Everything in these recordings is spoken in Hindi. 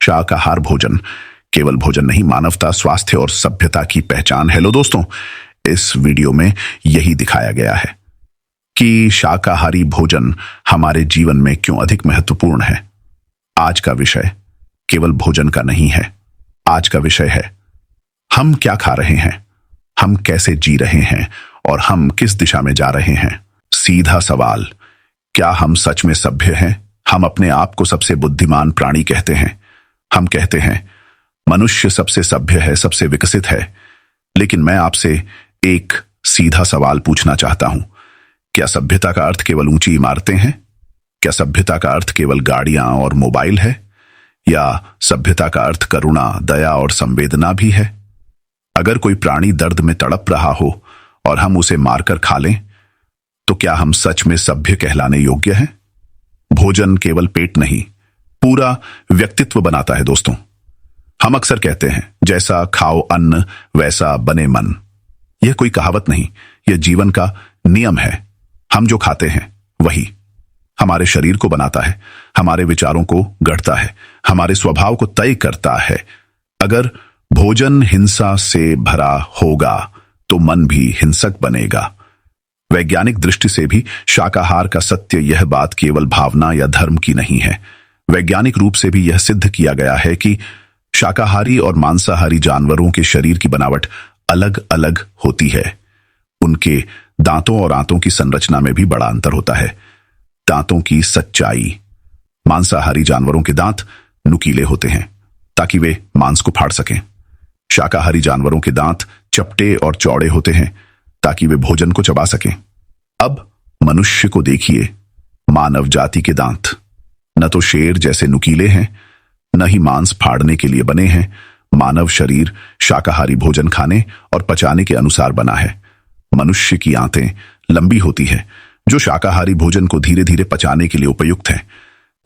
शाकाहार भोजन केवल भोजन नहीं, मानवता, स्वास्थ्य और सभ्यता की पहचान। हेलो दोस्तों, इस वीडियो में यही दिखाया गया है कि शाकाहारी भोजन हमारे जीवन में क्यों अधिक महत्वपूर्ण है। आज का विषय केवल भोजन का नहीं है। आज का विषय है हम क्या खा रहे हैं, हम कैसे जी रहे हैं और हम किस दिशा में जा रहे हैं। सीधा सवाल, क्या हम सच में सभ्य हैं? हम अपने आप को सबसे बुद्धिमान प्राणी कहते हैं। हम कहते हैं मनुष्य सबसे सभ्य है, सबसे विकसित है। लेकिन मैं आपसे एक सीधा सवाल पूछना चाहता हूं। क्या सभ्यता का अर्थ केवल ऊंची इमारतें हैं? क्या सभ्यता का अर्थ केवल गाड़ियां और मोबाइल है? या सभ्यता का अर्थ करुणा, दया और संवेदना भी है? अगर कोई प्राणी दर्द में तड़प रहा हो और हम उसे मारकर खा लें, तो क्या हम सच में सभ्य कहलाने योग्य हैं? भोजन केवल पेट नहीं, पूरा व्यक्तित्व बनाता है दोस्तों। हम अक्सर कहते हैं जैसा खाओ अन्न वैसा बने मन। यह कोई कहावत नहीं, यह जीवन का नियम है। हम जो खाते हैं वही हमारे शरीर को बनाता है, हमारे विचारों को गढ़ता है, हमारे स्वभाव को तय करता है। अगर भोजन हिंसा से भरा होगा तो मन भी हिंसक बनेगा। वैज्ञानिक दृष्टि से भी शाकाहार का सत्य यह बात केवल भावना या धर्म की नहीं है। वैज्ञानिक रूप से भी यह सिद्ध किया गया है कि शाकाहारी और मांसाहारी जानवरों के शरीर की बनावट अलग अलग होती है। उनके दांतों और आंतों की संरचना में भी बड़ा अंतर होता है। दांतों की सच्चाई, मांसाहारी जानवरों के दांत नुकीले होते हैं ताकि वे मांस को फाड़ सकें। शाकाहारी जानवरों के दांत चपटे और चौड़े होते हैं ताकि वे भोजन को चबा सकें। अब मनुष्य को देखिए, मानव जाति के दांत न तो शेर जैसे नुकीले हैं, न ही मांस फाड़ने के लिए बने हैं। मानव शरीर शाकाहारी भोजन खाने और पचाने के अनुसार बना है। मनुष्य की आंतें लंबी होती है जो शाकाहारी भोजन को धीरे धीरे पचाने के लिए उपयुक्त है,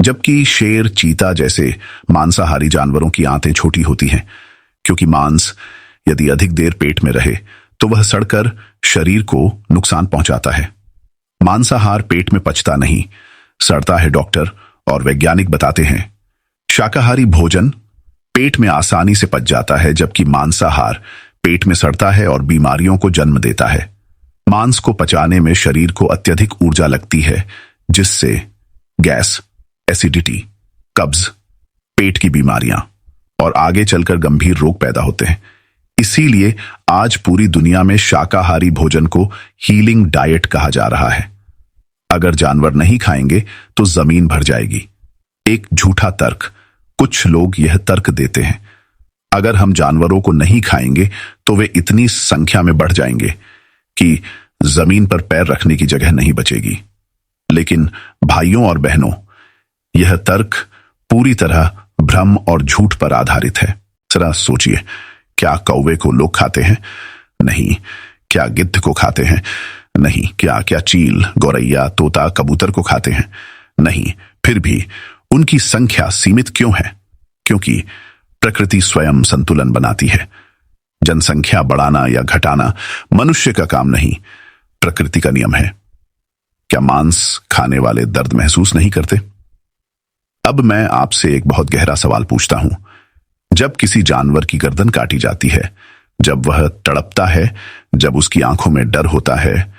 जबकि शेर, चीता जैसे मांसाहारी जानवरों की आंतें छोटी होती हैं, क्योंकि मांस यदि अधिक देर पेट में रहे तो वह सड़कर शरीर को नुकसान पहुंचाता है। मांसाहार पेट में पचता नहीं, सड़ता है, डॉक्टर और वैज्ञानिक बताते हैं। शाकाहारी भोजन पेट में आसानी से पच जाता है, जबकि मांसाहार पेट में सड़ता है और बीमारियों को जन्म देता है। मांस को पचाने में शरीर को अत्यधिक ऊर्जा लगती है, जिससे गैस, एसिडिटी, कब्ज, पेट की बीमारियां और आगे चलकर गंभीर रोग पैदा होते हैं। इसीलिए आज पूरी दुनिया में शाकाहारी भोजन को हीलिंग डाइट कहा जा रहा है। अगर जानवर नहीं खाएंगे तो जमीन भर जाएगी। एक झूठा तर्क, कुछ लोग यह तर्क देते हैं, अगर हम जानवरों को नहीं खाएंगे तो वे इतनी संख्या में बढ़ जाएंगे कि जमीन पर पैर रखने की जगह नहीं बचेगी। लेकिन भाइयों और बहनों, यह तर्क पूरी तरह भ्रम और झूठ पर आधारित है। जरा सोचिए, क्या कौवे को लोग खाते हैं? नहीं। क्या गिद्ध को खाते हैं? नहीं। क्या चील, गौरैया, तोता, कबूतर को खाते हैं? नहीं। फिर भी उनकी संख्या सीमित क्यों है? क्योंकि प्रकृति स्वयं संतुलन बनाती है। जनसंख्या बढ़ाना या घटाना मनुष्य का काम नहीं, प्रकृति का नियम है। क्या मांस खाने वाले दर्द महसूस नहीं करते? अब मैं आपसे एक बहुत गहरा सवाल पूछता हूं। जब किसी जानवर की गर्दन काटी जाती है, जब वह तड़पता है, जब उसकी आंखों में डर होता है,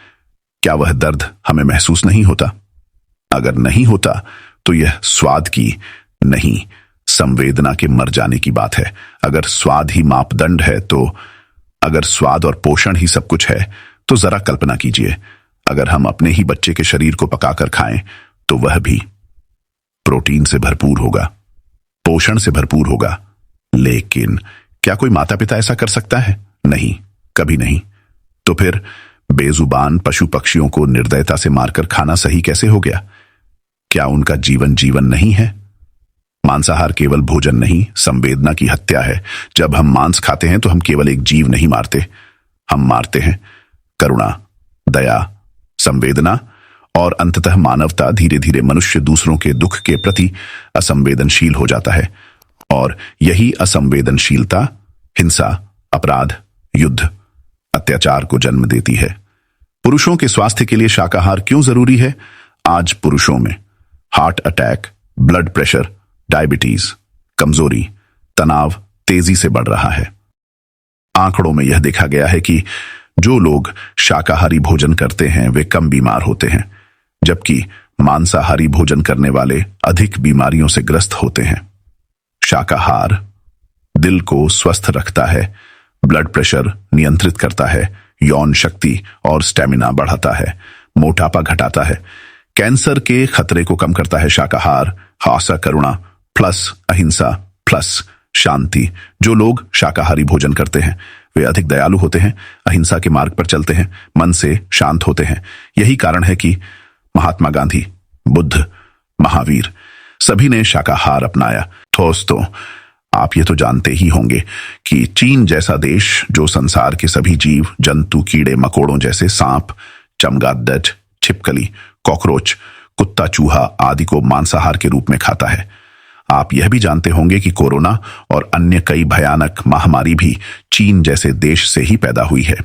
क्या वह दर्द हमें महसूस नहीं होता? अगर नहीं होता तो यह स्वाद की नहीं, संवेदना के मर जाने की बात है। अगर स्वाद ही मापदंड है तो, अगर स्वाद और पोषण ही सब कुछ है, तो जरा कल्पना कीजिए, अगर हम अपने ही बच्चे के शरीर को पकाकर खाएं तो वह भी प्रोटीन से भरपूर होगा, पोषण से भरपूर होगा। लेकिन क्या कोई माता पिता ऐसा कर सकता है? नहीं, कभी नहीं। तो फिर बेजुबान पशु पक्षियों को निर्दयता से मारकर खाना सही कैसे हो गया? क्या उनका जीवन जीवन नहीं है? मांसाहार केवल भोजन नहीं, संवेदना की हत्या है। जब हम मांस खाते हैं तो हम केवल एक जीव नहीं मारते, हम मारते हैं करुणा, दया, संवेदना और अंततः मानवता। धीरे धीरे मनुष्य दूसरों के दुख के प्रति असंवेदनशील हो जाता है और यही असंवेदनशीलता हिंसा, अपराध, युद्ध, अत्याचार को जन्म देती है। पुरुषों के स्वास्थ्य के लिए शाकाहार क्यों जरूरी है? आज पुरुषों में heart attack, blood pressure, diabetes, कमजोरी, तनाव तेजी से बढ़ रहा है। आंकड़ों में यह देखा गया है कि जो लोग शाकाहारी भोजन करते हैं वे कम बीमार होते हैं, जबकि मांसाहारी भोजन करने वाले अधिक बीमारियों से ग्रस्त होते हैं। शाकाहार दिल को स्वस्थ रखता है, ब्लड प्रेशर नियंत्रित करता है, यौन शक्ति और स्टेमिना बढ़ाता है, मोटापा घटाता है, कैंसर के खतरे को कम करता है। शाकाहार हासा करुणा प्लस अहिंसा प्लस शांति। जो लोग शाकाहारी भोजन करते हैं वे अधिक दयालु होते हैं, अहिंसा के मार्ग पर चलते हैं, मन से शांत होते हैं। यही कारण है कि महात्मा गांधी, बुद्ध, महावीर सभी ने शाकाहार अपनाया। दोस्तों, आप ये तो जानते ही होंगे कि चीन जैसा देश जो संसार के सभी जीव जंतु, कीड़े मकोड़ों जैसे सांप, चमगादड़, छिपकली, कॉकरोच, कुत्ता, चूहा आदि को मांसाहार के रूप में खाता है। आप यह भी जानते होंगे कि कोरोना और अन्य कई भयानक महामारी भी चीन जैसे देश से ही पैदा हुई है।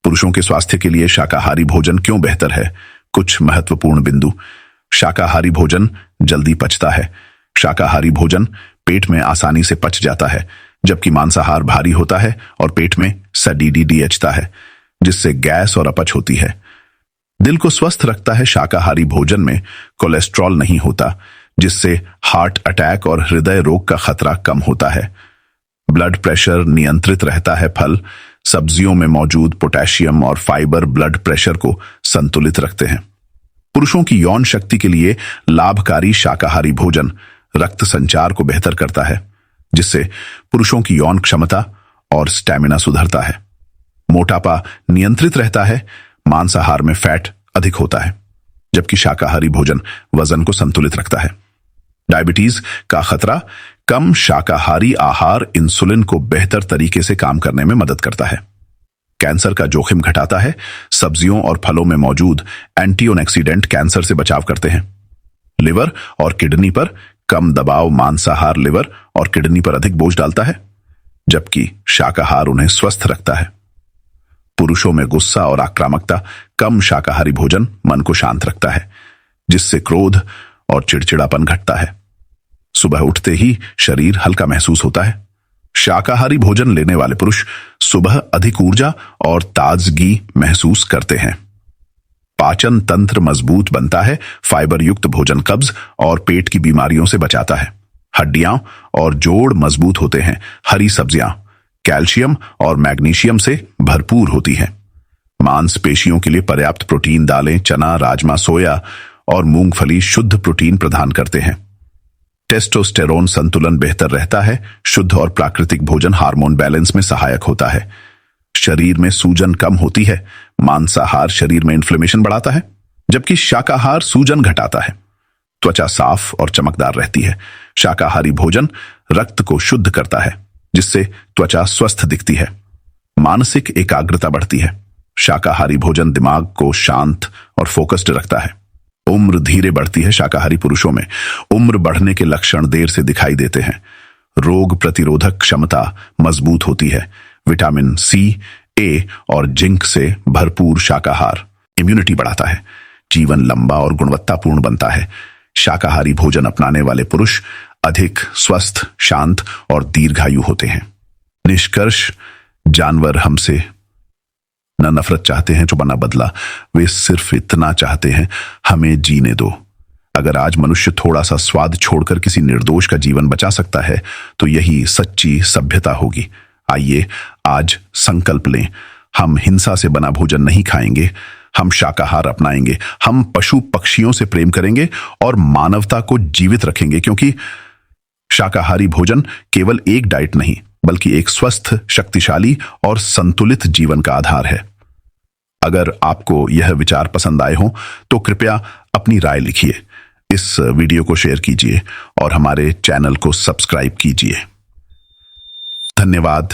पुरुषों के स्वास्थ्य के लिए शाकाहारी भोजन क्यों बेहतर है? कुछ महत्वपूर्ण बिंदु। शाकाहारी भोजन जल्दी पचता है। शाकाहारी भोजन पेट में आसानी से पच जाता है, जबकि मांसाहार भारी होता है और पेट में सडीडीएचता है, जिससे गैस और अपच होती है। दिल को स्वस्थ रखता है। शाकाहारी भोजन में कोलेस्ट्रॉल नहीं होता, जिससे हार्ट अटैक और हृदय रोग का खतरा कम होता है। ब्लड प्रेशर नियंत्रित रहता है। फल, सब्जियों में मौजूद पोटेशियम और फाइबर ब्लड प्रेशर को संतुलित रखते हैं। पुरुषों की यौन शक्ति के लिए लाभकारी शाकाहारी भोजन रक्त संचार को बेहतर करता है, जिससे पुरुषों की यौन क्षमता और स्टेमिना सुधरता है। मोटापा नियंत्रित रहता है। मांसाहार में फैट अधिक होता है, जबकि शाकाहारी भोजन वजन को संतुलित रखता है। डायबिटीज का खतरा कम। शाकाहारी आहार इंसुलिन को बेहतर तरीके से काम करने में मदद करता है। कैंसर का जोखिम घटाता है। सब्जियों और फलों में मौजूद एंटीऑक्सीडेंट कैंसर से बचाव करते हैं। लिवर और किडनी पर कम दबाव। मांसाहार लिवर और किडनी पर अधिक बोझ डालता है, जबकि शाकाहार उन्हें स्वस्थ रखता है। पुरुषों में गुस्सा और आक्रामकता कम। शाकाहारी भोजन मन को शांत रखता है, जिससे क्रोध और चिड़चिड़ापन घटता है। सुबह उठते ही शरीर हल्का महसूस होता है। शाकाहारी भोजन लेने वाले पुरुष सुबह अधिक ऊर्जा और ताजगी महसूस करते हैं। पाचन तंत्र मजबूत बनता है। फाइबर युक्त भोजन कब्ज और पेट की बीमारियों से बचाता है। हड्डियां और जोड़ मजबूत होते हैं। हरी सब्जियां कैल्शियम और मैग्नीशियम से भरपूर होती हैं। मांसपेशियों के लिए पर्याप्त प्रोटीन दालें, चना, राजमा, सोया और मूंगफली शुद्ध प्रोटीन प्रदान करते हैं। टेस्टोस्टेरोन संतुलन बेहतर रहता है। शुद्ध और प्राकृतिक भोजन हार्मोन बैलेंस में सहायक होता है। शरीर में सूजन कम होती है। मांसाहार शरीर में इन्फ्लेमेशन बढ़ाता है, जबकि शाकाहार सूजन घटाता है। त्वचा साफ और चमकदार रहती है। शाकाहारी भोजन रक्त को शुद्ध करता है, जिससे त्वचा स्वस्थ दिखती है। मानसिक एकाग्रता बढ़ती है। शाकाहारी भोजन दिमाग को शांत और फोकस्ड रखता है। उम्र धीरे बढ़ती है। शाकाहारी पुरुषों में उम्र बढ़ने के लक्षण देर से दिखाई देते हैं। रोग प्रतिरोधक क्षमता मजबूत होती है। विटामिन सी, ए और जिंक से भरपूर शाकाहार इम्यूनिटी बढ़ाता है। जीवन लंबा और गुणवत्तापूर्ण बनता है। शाकाहारी भोजन अपनाने वाले पुरुष अधिक स्वस्थ, शांत और दीर्घायु होते हैं। निष्कर्ष, जानवर हमसे न नफरत चाहते हैं जो न बदला, वे सिर्फ इतना चाहते हैं, हमें जीने दो। अगर आज मनुष्य थोड़ा सा स्वाद छोड़कर किसी निर्दोष का जीवन बचा सकता है तो यही सच्ची सभ्यता होगी। आइए आज संकल्प लें, हम हिंसा से बना भोजन नहीं खाएंगे, हम शाकाहार अपनाएंगे, हम पशु पक्षियों से प्रेम करेंगे और मानवता को जीवित रखेंगे, क्योंकि शाकाहारी भोजन केवल एक डाइट नहीं बल्कि एक स्वस्थ, शक्तिशाली और संतुलित जीवन का आधार है। अगर आपको यह विचार पसंद आए हो तो कृपया अपनी राय लिखिए, इस वीडियो को शेयर कीजिए और हमारे चैनल को सब्सक्राइब कीजिए। धन्यवाद।